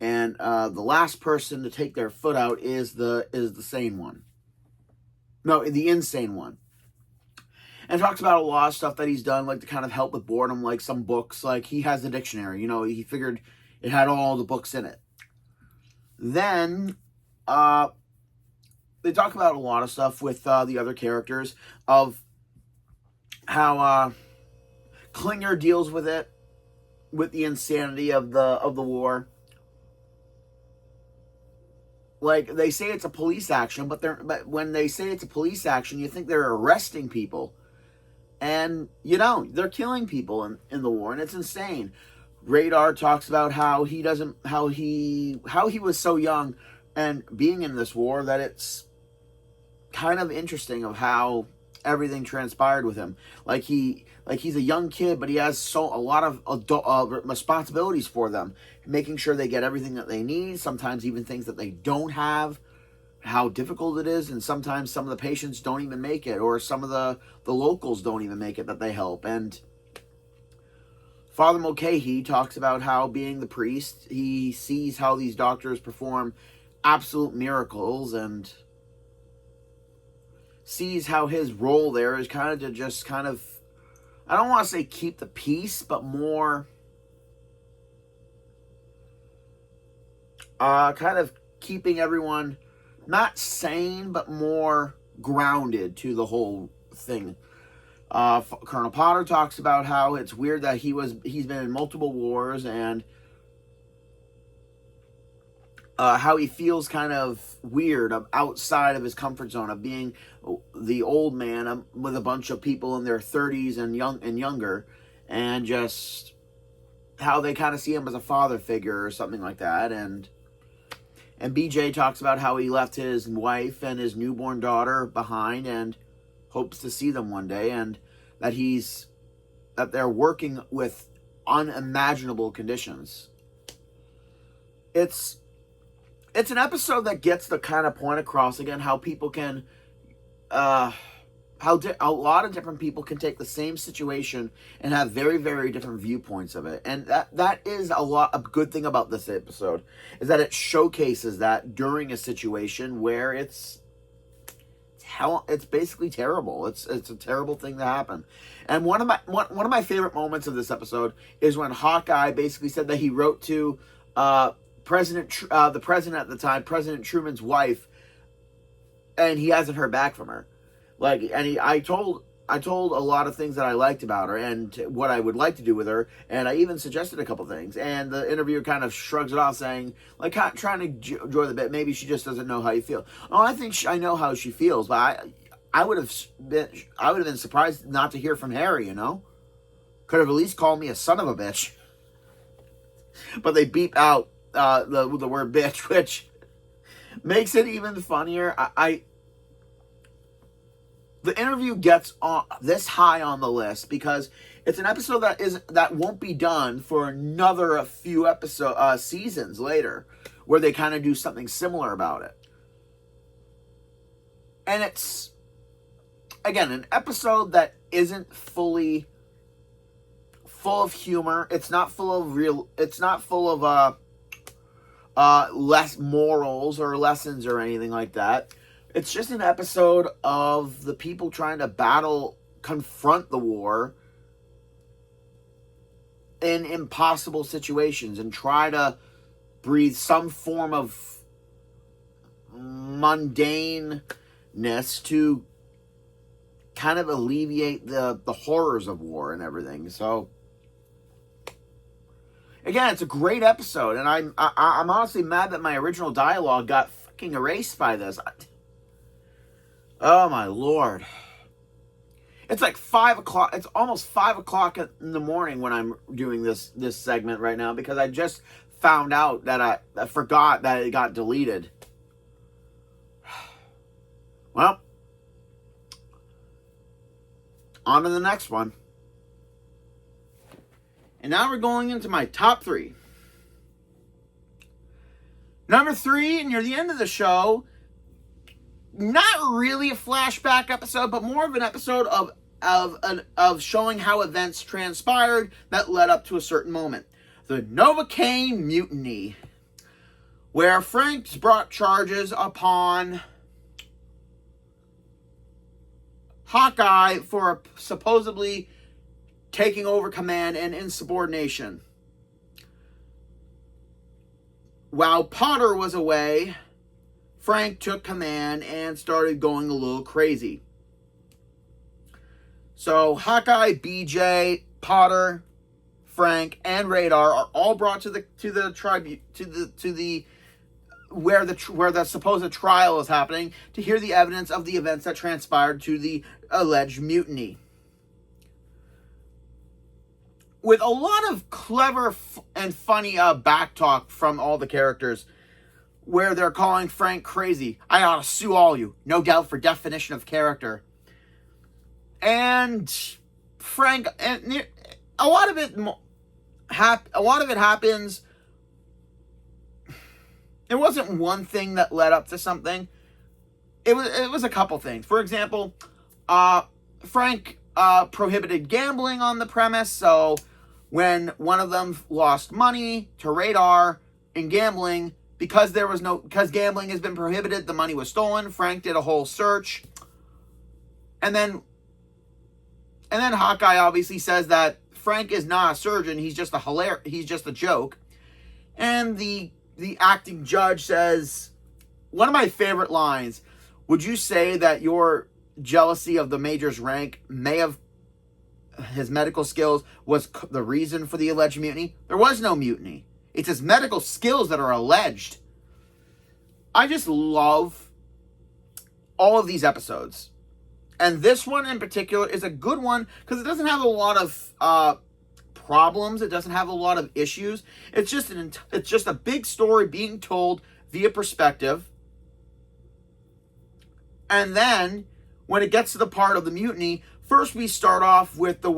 and the last person to take their foot out is the sane one. No, the insane one. And talks about a lot of stuff that he's done, like to kind of help with boredom, like some books. Like he has the dictionary, he figured it had all the books in it. Then they talk about a lot of stuff with the other characters, of how Klinger deals with it, with the insanity of the war. Like, they say it's a police action, but when they say it's a police action, you think they're arresting people, and they're killing people in the war, and it's insane. Radar talks about how he was so young and being in this war that it's kind of interesting of how everything transpired with him. Like he's a young kid, but he has a lot of adult responsibilities for them, making sure they get everything that they need, sometimes even things that they don't have, how difficult it is, and sometimes some of the patients don't even make it, or some of the locals don't even make it that they help. And Father Mulcahy talks about how, being the priest, he sees how these doctors perform absolute miracles, and sees how his role there is kind of to just kind of, I don't want to say keep the peace, but more kind of keeping everyone not sane, but more grounded to the whole thing. Colonel Potter talks about how it's weird that he's been in multiple wars, and how he feels kind of weird outside of his comfort zone of being the old man with a bunch of people in their 30s and younger, and just how they kind of see him as a father figure or something like that. And BJ talks about how he left his wife and his newborn daughter behind and hopes to see them one day, and that they're working with unimaginable conditions. It's an episode that gets the kind of point across again, how people can a lot of different people can take the same situation and have very, very different viewpoints of it. And that is a good thing about this episode, is that it showcases that during a situation where it's basically terrible. It's a terrible thing to happen. And one of my favorite moments of this episode is when Hawkeye basically said that he wrote to the president at the time, President Truman's wife, and he hasn't heard back from her. I told a lot of things that I liked about her and what I would like to do with her, and I even suggested a couple things. And the interviewer kind of shrugs it off, saying, like, trying to enjoy the bit, maybe she just doesn't know how you feel. Oh, I think I know how she feels, but I would have been surprised not to hear from Harry. Could have at least called me a son of a bitch. But they beep out the word bitch, which makes it even funnier. the interview gets on this high on the list because it's an episode that won't be done for another few seasons later, where they kind of do something similar about it. And it's, again, an episode that isn't fully full of humor. It's not full of less morals or lessons or anything like that. It's just an episode of the people trying to confront the war in impossible situations and try to breathe some form of mundaneness to kind of alleviate the horrors of war and everything. So, again, it's a great episode, and I'm honestly mad that my original dialogue got fucking erased by this. Oh my lord. It's like 5 o'clock. It's almost 5 o'clock in the morning when I'm doing this segment right now, because I just found out that I forgot that it got deleted. Well, on to the next one. And now we're going into my top 3. Number 3, and near the end of the show, not really a flashback episode, but more of an episode of showing how events transpired that led up to a certain moment. The Novocaine Mutiny, where Frank's brought charges upon Hawkeye for supposedly taking over command and insubordination. While Potter was away, Frank took command and started going a little crazy. So Hawkeye, BJ, Potter, Frank, and Radar are all brought to the where the supposed trial is happening to hear the evidence of the events that transpired to the alleged mutiny. With a lot of clever and funny backtalk from all the characters, where they're calling Frank crazy. I ought to sue all you. No doubt for definition of character. And Frank, and a lot of it happens. It wasn't one thing that led up to something. It was a couple things. For example, Frank prohibited gambling on the premise. So when one of them lost money to Radar in gambling, because gambling has been prohibited, the money was stolen. Frank did a whole search. And then Hawkeye obviously says that Frank is not a surgeon, he's just a joke. And the acting judge says, one of my favorite lines, would you say that your jealousy of the major's rank may have his medical skills was the reason for the alleged mutiny? There was no mutiny. It's his medical skills that are alleged. I just love all of these episodes. And this one in particular is a good one because it doesn't have a lot of problems. It doesn't have a lot of issues. It's just a big story being told via perspective. And then when it gets to the part of the mutiny, first we start off with in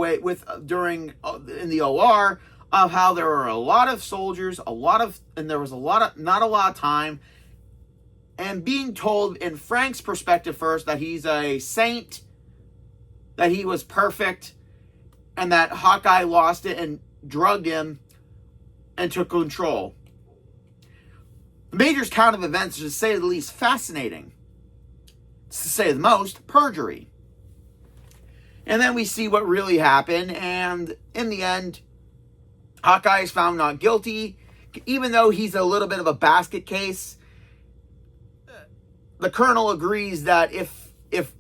the OR of how there were a lot of soldiers, and there was not a lot of time, and being told in Frank's perspective first that he's a saint, that he was perfect, and that Hawkeye lost it and drugged him and took control. The Major's count of events is, to say the least, fascinating. To say the most, perjury. And then we see what really happened, and in the end, Hawkeye is found not guilty, even though he's a little bit of a basket case. The Colonel agrees that if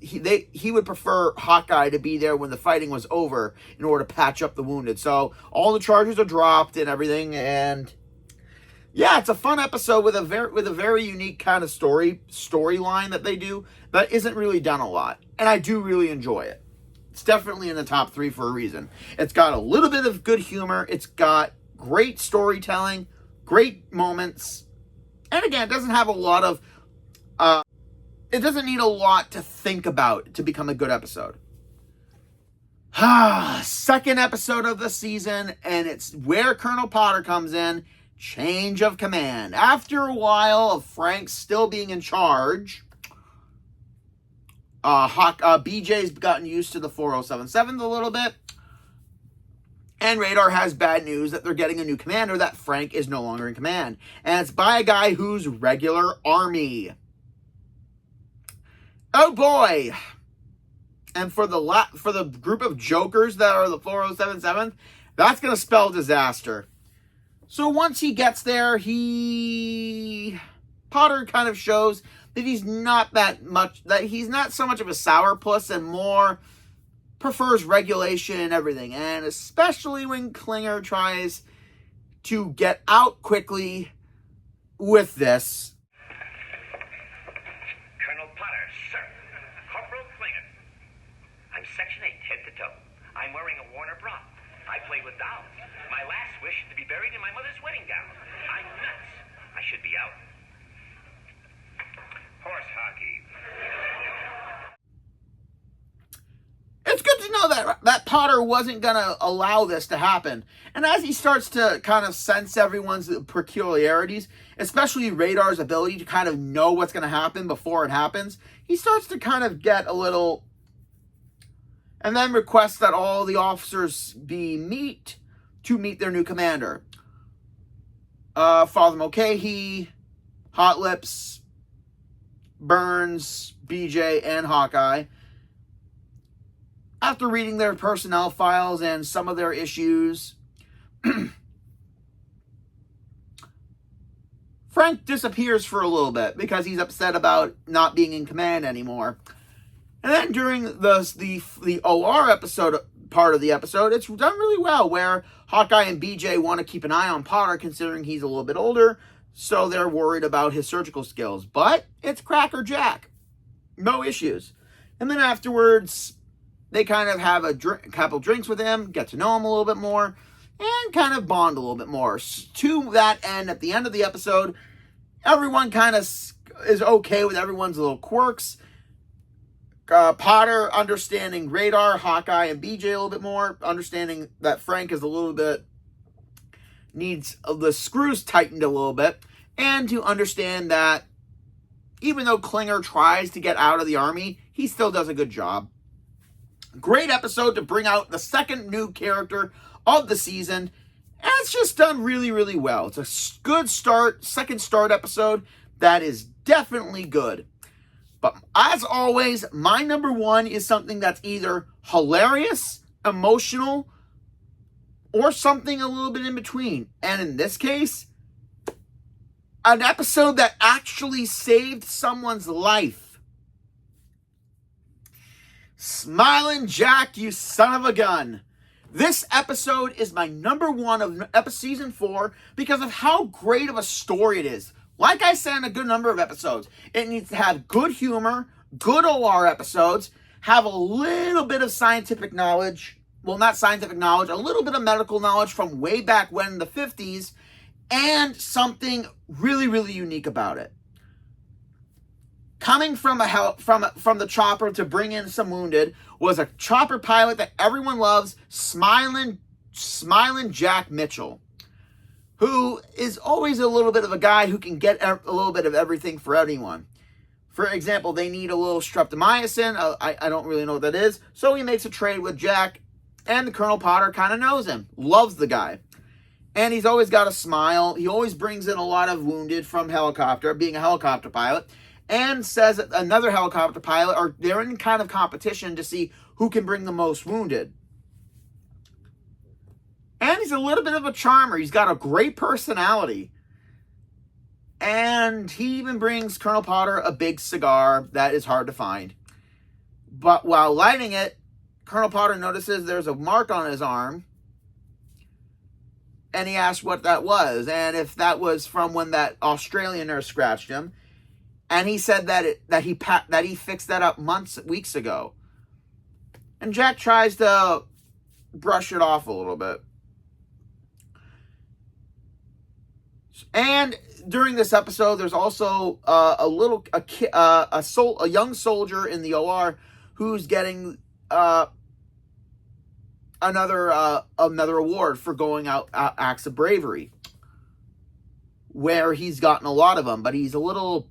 he would prefer Hawkeye to be there when the fighting was over in order to patch up the wounded. So all the charges are dropped and everything, and it's a fun episode with a very unique kind of storyline that they do that isn't really done a lot, and I do really enjoy it. It's definitely in the top 3 for a reason. It's got a little bit of good humor. It's got great storytelling, great moments. And again, it doesn't have a lot of it doesn't need a lot to think about to become a good episode. Second episode of the season, and it's where Colonel Potter comes in. Change of command. After a while of Frank still being in charge, BJ's gotten used to the 4077 a little bit, and Radar has bad news that they're getting a new commander, that Frank is no longer in command, and it's by a guy who's regular army. Oh boy! And for the group of jokers that are the 4077, that's going to spell disaster. So once he gets there, Potter kind of shows that he's not so much of a sourpuss and more prefers regulation and everything. And especially when Klinger tries to get out quickly with this. Colonel Potter, sir. Corporal Klinger. I'm Section 8, head to toe. I'm wearing a Warner bra. I play with dolls. My last wish is to be buried in my mother's wedding gown. I'm nuts. I should be out. Horse hockey. It's good to know that Potter wasn't going to allow this to happen. And as he starts to kind of sense everyone's peculiarities, especially Radar's ability to kind of know what's going to happen before it happens, he starts to kind of get a little... And then requests that all the officers meet their new commander. Father Mulcahy, Hot Lips, Burns, BJ, and Hawkeye. After reading their personnel files and some of their issues, Frank disappears for a little bit because he's upset about not being in command anymore. And then during the OR episode, part of the episode, it's done really well, where Hawkeye and BJ want to keep an eye on Potter, considering he's a little bit older, so they're worried about his surgical skills. But it's Cracker Jack. No issues. And then afterwards, they kind of have a couple drinks with him, get to know him a little bit more, and kind of bond a little bit more. To that end, at the end of the episode, everyone kind of is okay with everyone's little quirks. Potter understanding Radar, Hawkeye, and BJ a little bit more, understanding that Frank is a little bit, needs the screws tightened a little bit, and to understand that even though Klinger tries to get out of the army, he still does a good job. Great episode to bring out the second new character of the season, and it's just done really, really well. It's a good second start episode that is definitely good. But as always, my number one is something that's either hilarious, emotional, or something a little bit in between. And in this case, an episode that actually saved someone's life. Smiling Jack, you son of a gun. This episode is my number one of season 4 because of how great of a story it is. Like I said in a good number of episodes, it needs to have good humor, good OR episodes, have a little bit of scientific knowledge, well, not scientific knowledge, a little bit of medical knowledge from way back when in the 50s, and something really, really unique about it. Coming from the chopper to bring in some wounded was a chopper pilot that everyone loves, Smiling Jack Mitchell, who is always a little bit of a guy who can get a little bit of everything for anyone. For example, they need a little streptomycin. I don't really know what that is. So he makes a trade with Jack, and the Colonel Potter kind of knows him, loves the guy. And he's always got a smile. He always brings in a lot of wounded from helicopter, being a helicopter pilot, and says that another helicopter pilot, or they're in kind of competition to see who can bring the most wounded. And he's a little bit of a charmer. He's got a great personality. And he even brings Colonel Potter a big cigar that is hard to find. But while lighting it, Colonel Potter notices there's a mark on his arm. And he asks what that was. And if that was from when that Australian nurse scratched him. And he said that he fixed that up weeks ago. And Jack tries to brush it off a little bit. And during this episode, there's also a young soldier in the OR who's getting another award for going out acts of bravery, where he's gotten a lot of them, but he's a little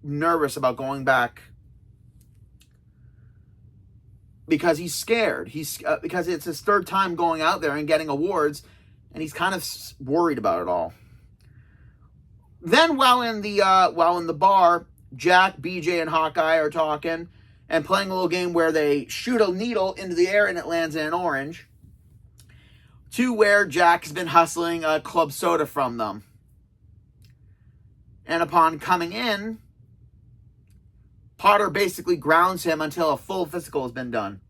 nervous about going back because he's scared. Because it's his third time going out there and getting awards, and he's kind of worried about it all. Then while in the bar, Jack, BJ, and Hawkeye are talking and playing a little game where they shoot a needle into the air and it lands in an orange, to where Jack has been hustling a club soda from them. And upon coming in, Potter basically grounds him until a full physical has been done.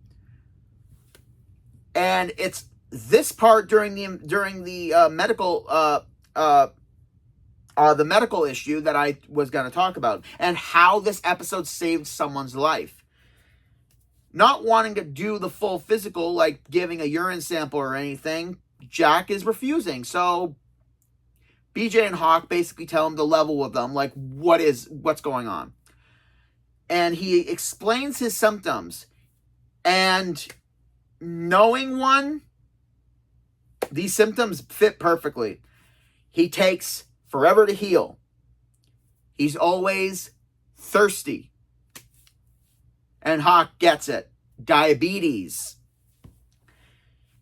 And it's this part during the medical issue that I was going to talk about, and how this episode saved someone's life. Not wanting to do the full physical, like giving a urine sample or anything, Jack is refusing. So BJ and Hawk basically tell him to level with them, like what's going on. And he explains his symptoms. And knowing one, these symptoms fit perfectly. He takes forever to heal. He's always thirsty. And Hawk gets it. Diabetes.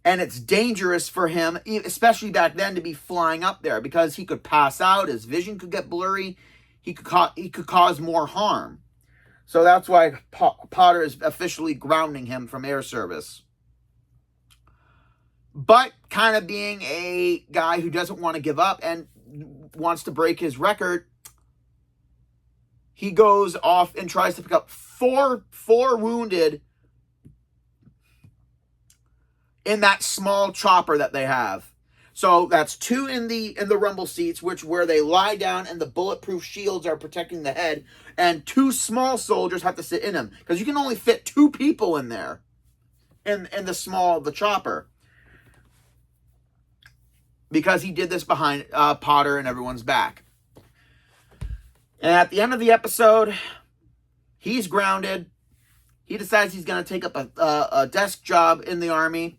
And it's dangerous for him, especially back then, to be flying up there, because he could pass out, his vision could get blurry, he could cause more harm. So that's why Potter is officially grounding him from air service. But kind of being a guy who doesn't want to give up and wants to break his record, he goes off and tries to pick up four wounded in that small chopper that they have. So that's 2 in the rumble seats, where they lie down and the bulletproof shields are protecting the head, and 2 small soldiers have to sit in them, because you can only fit 2 people in there in the chopper. Because he did this behind Potter and everyone's back. And at the end of the episode, he's grounded. He decides he's going to take up a desk job in the Army.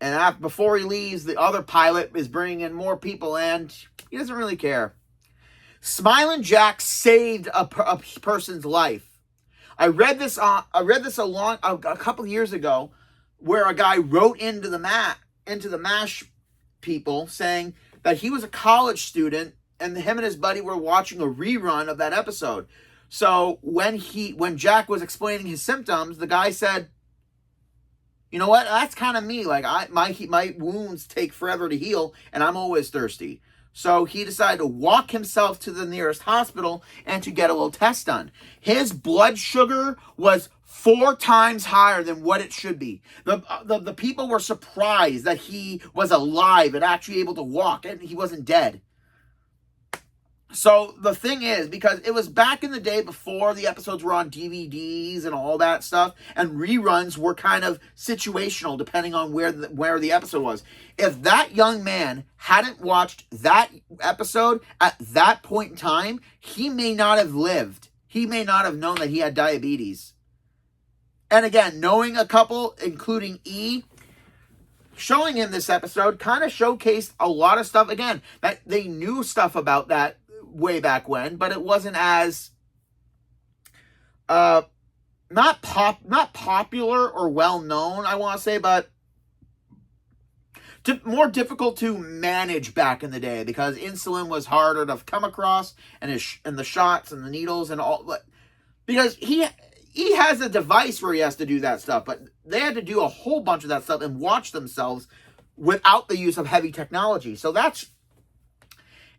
And before he leaves, the other pilot is bringing in more people, and he doesn't really care. Smiling Jack saved a person's life. I read this a couple of years ago, where a guy wrote into the MASH people saying that he was a college student, and him and his buddy were watching a rerun of that episode. So when Jack was explaining his symptoms, the guy said, "You know what? That's kind of me. Like my wounds take forever to heal, and I'm always thirsty." So he decided to walk himself to the nearest hospital and to get a little test done. His blood sugar was 4 times higher than what it should be. The people were surprised that he was alive and actually able to walk, and he wasn't dead. So the thing is, because it was back in the day before the episodes were on DVDs and all that stuff, and reruns were kind of situational depending on where the episode was. If that young man hadn't watched that episode at that point in time, he may not have lived. He may not have known that he had diabetes. And again, knowing a couple, including E, showing him this episode kind of showcased a lot of stuff. Again, that they knew stuff about that way back when, but it wasn't as not popular or well known, I want to say, but more difficult to manage back in the day, because insulin was harder to come across, and the shots and the needles and all, because he has a device where he has to do that stuff, but they had to do a whole bunch of that stuff and watch themselves without the use of heavy technology. So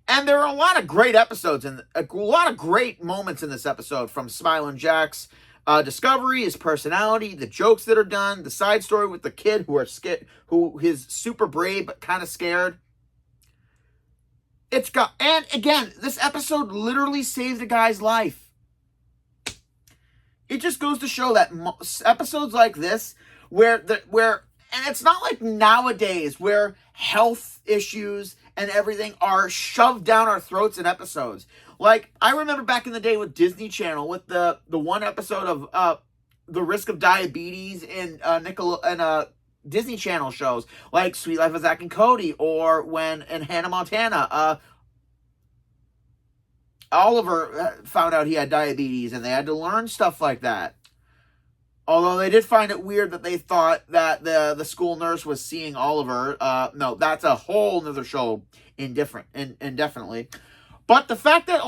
and there are a lot of great episodes and a lot of great moments in this episode, from Smilin' Jack's discovery, his personality, the jokes that are done, the side story with the kid who is super brave but kind of scared. And again, this episode literally saved a guy's life. It just goes to show that episodes like this, and it's not like nowadays where health issues and everything are shoved down our throats in episodes. Like, I remember back in the day with Disney Channel, with the one episode of The Risk of Diabetes in Disney Channel shows, like Sweet Life of Zack and Cody, or when in Hannah Montana, Oliver found out he had diabetes, and they had to learn stuff like that. Although they did find it weird that they thought that the school nurse was seeing Oliver. No, that's a whole nother show, indefinitely. But the fact that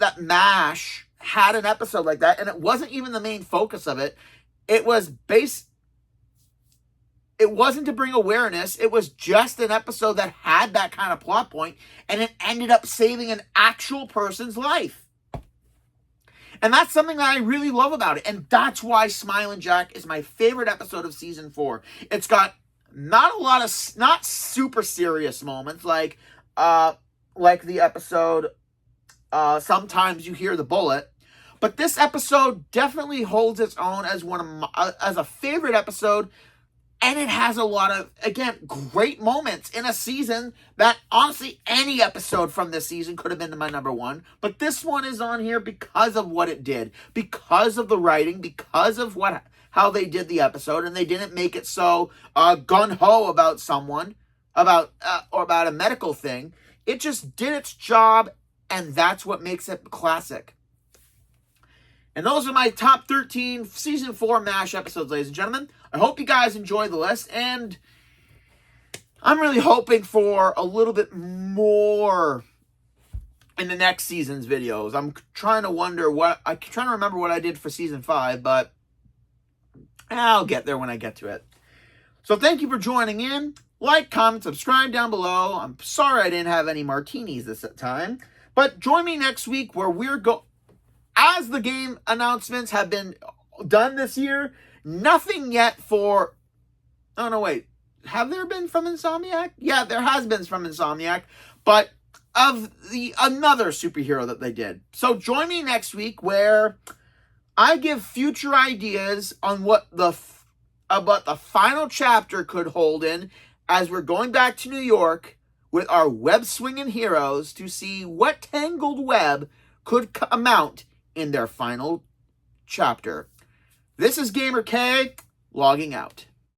that MASH had an episode like that, and it wasn't even the main focus of it, it wasn't to bring awareness. It was just an episode that had that kind of plot point, and it ended up saving an actual person's life. And that's something that I really love about it. And that's why Smilin' Jack is my favorite episode of season 4. It's got not super serious moments like the episode Sometimes You Hear the Bullet. But this episode definitely holds its own as as a favorite episode. And it has a lot of, again, great moments in a season that, honestly, any episode from this season could have been my number 1. But this one is on here because of what it did, because of the writing, because of how they did the episode, and they didn't make it so gung-ho about someone, or about a medical thing. It just did its job, and that's what makes it classic. And those are my top 13 Season 4 MASH episodes, ladies and gentlemen. I hope you guys enjoy the list, and I'm really hoping for a little bit more in the next season's videos. I'm trying to remember what I did for Season 5, but I'll get there when I get to it. So thank you for joining in. Like, comment, subscribe down below. I'm sorry I didn't have any martinis this time, but join me next week where as the game announcements have been done this year, nothing yet for... Oh, no, wait. Have there been from Insomniac? Yeah, there has been from Insomniac, but of another superhero that they did. So join me next week where I give future ideas on what the final chapter could hold in as we're going back to New York with our web-swinging heroes to see what tangled web could amount in their final chapter. This is Gamer K, logging out.